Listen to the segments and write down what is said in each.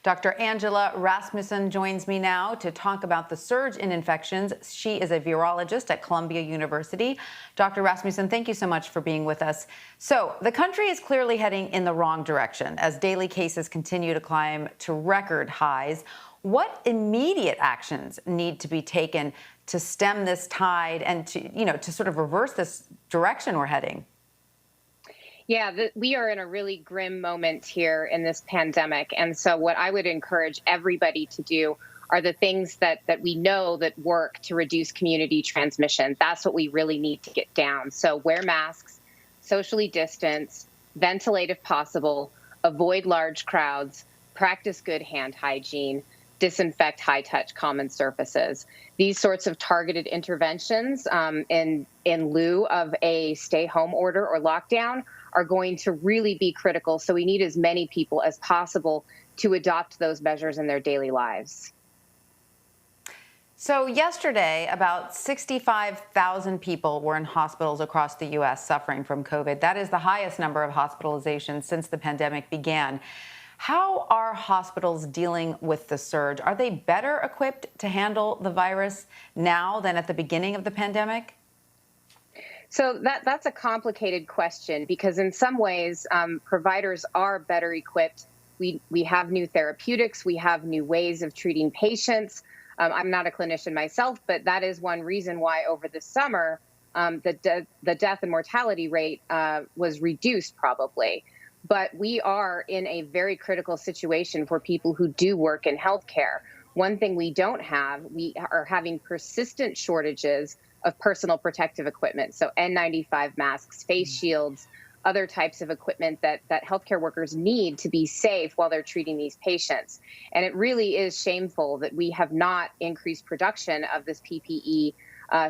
Dr. Angela Rasmussen joins me now to talk about the surge in infections. She is a virologist at Columbia University. Dr. Rasmussen, thank you so much for being with us. So the country is clearly heading in the wrong direction as daily cases continue to climb to record highs. What immediate actions need to be taken to stem this tide and to sort of reverse this direction we're heading? Yeah, we are in a really grim moment here in this pandemic. And so what I would encourage everybody to do are the things that we know that work to reduce community transmission. That's what we really need to get down. So wear masks, socially distance, ventilate if possible, avoid large crowds, practice good hand hygiene, disinfect high-touch common surfaces. These sorts of targeted interventions in lieu of a stay-home order or lockdown are going to really be critical. So we need as many people as possible to adopt those measures in their daily lives. So yesterday, about 65,000 people were in hospitals across the U.S. suffering from COVID. That is the highest number of hospitalizations since the pandemic began. How are hospitals dealing with the surge? Are they better equipped to handle the virus now than at the beginning of the pandemic? So that's a complicated question because in some ways, providers are better equipped. We have new therapeutics. We have new ways of treating patients. I'm not a clinician myself, but that is one reason why over the summer, the death and mortality rate was reduced probably. But we are in a very critical situation for people who do work in healthcare. One thing we don't have, we are having persistent shortages of personal protective equipment. So N95 masks, face shields, other types of equipment that healthcare workers need to be safe while they're treating these patients. And it really is shameful that we have not increased production of this PPE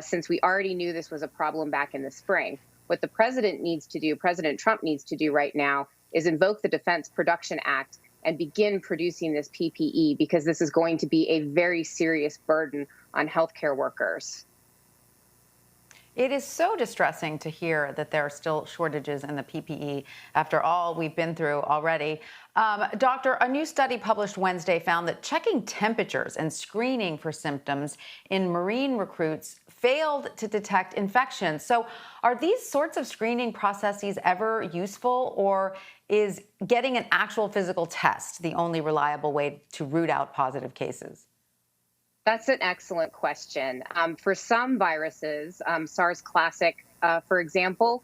since we already knew this was a problem back in the spring. What the president needs to do, President Trump needs to do right now, is invoke the Defense Production Act and begin producing this PPE because this is going to be a very serious burden on healthcare workers. It is so distressing to hear that there are still shortages in the PPE after all we've been through already. Doctor, a new study published Wednesday found that checking temperatures and screening for symptoms in Marine recruits failed to detect infections. So are these sorts of screening processes ever useful, or is getting an actual physical test the only reliable way to root out positive cases? That's an excellent question. For some viruses, SARS Classic, for example,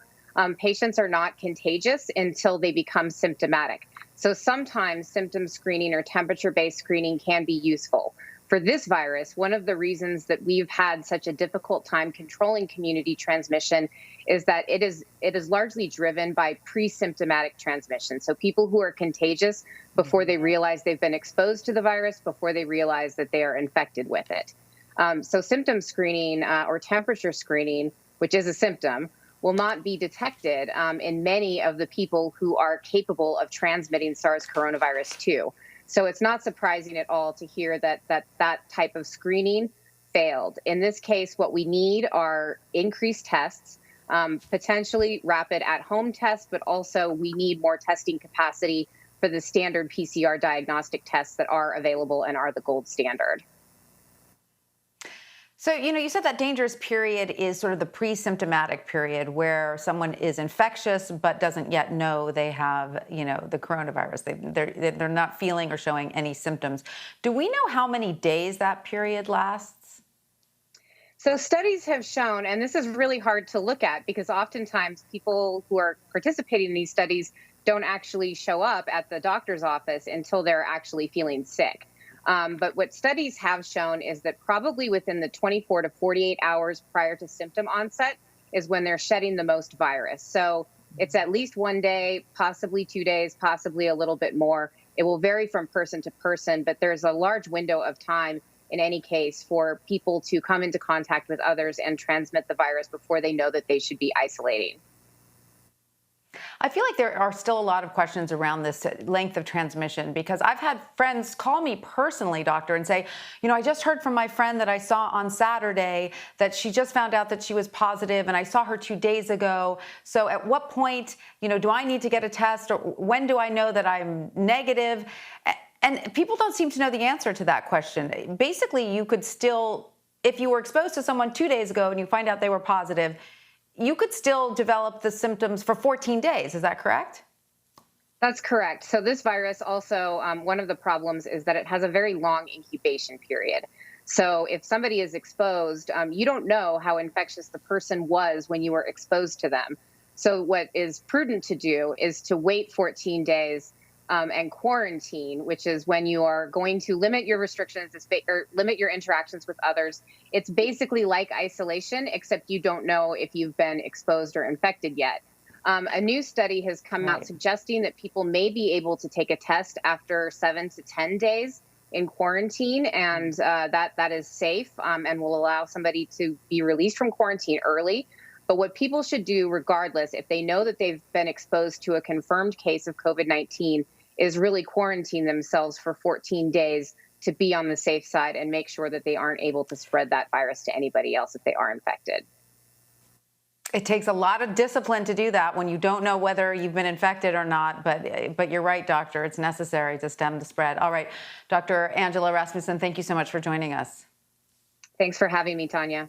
patients are not contagious until they become symptomatic. So sometimes symptom screening or temperature-based screening can be useful. For this virus, one of the reasons that we've had such a difficult time controlling community transmission is that it is largely driven by pre-symptomatic transmission. So people who are contagious before they realize they've been exposed to the virus, before they realize that they are infected with it. So symptom screening or temperature screening, which is a symptom, will not be detected in many of the people who are capable of transmitting SARS coronavirus 2. So it's not surprising at all to hear that type of screening failed. In this case, what we need are increased tests, potentially rapid at-home tests, but also we need more testing capacity for the standard PCR diagnostic tests that are available and are the gold standard. So, you said that dangerous period is sort of the pre-symptomatic period where someone is infectious but doesn't yet know they have, the coronavirus. They're not feeling or showing any symptoms. Do we know how many days that period lasts? So studies have shown, and this is really hard to look at because oftentimes people who are participating in these studies don't actually show up at the doctor's office until they're actually feeling sick. But what studies have shown is that probably within the 24 to 48 hours prior to symptom onset is when they're shedding the most virus. So it's at least 1 day, possibly 2 days, possibly a little bit more. It will vary from person to person, but there's a large window of time in any case for people to come into contact with others and transmit the virus before they know that they should be isolating. I feel like there are still a lot of questions around this length of transmission because I've had friends call me personally, doctor, and say, I just heard from my friend that I saw on Saturday that she just found out that she was positive and I saw her 2 days ago. So at what point, do I need to get a test or when do I know that I'm negative? And people don't seem to know the answer to that question. Basically, you could still, if you were exposed to someone 2 days ago and you find out they were positive, you could still develop the symptoms for 14 days. Is that correct? That's correct. So this virus also, one of the problems is that it has a very long incubation period. So if somebody is exposed, you don't know how infectious the person was when you were exposed to them. So what is prudent to do is to wait 14 days and quarantine, which is when you are going to limit your restrictions or limit your interactions with others. It's basically like isolation, except you don't know if you've been exposed or infected yet. A new study has come out suggesting that people may be able to take a test after 7 to 10 days in quarantine, and that is safe and will allow somebody to be released from quarantine early. But what people should do, regardless, if they know that they've been exposed to a confirmed case of COVID-19, is really quarantine themselves for 14 days to be on the safe side and make sure that they aren't able to spread that virus to anybody else if they are infected. It takes a lot of discipline to do that when you don't know whether you've been infected or not. But you're right, doctor. It's necessary to stem the spread. All right, Dr. Angela Rasmussen, thank you so much for joining us. Thanks for having me, Tanya.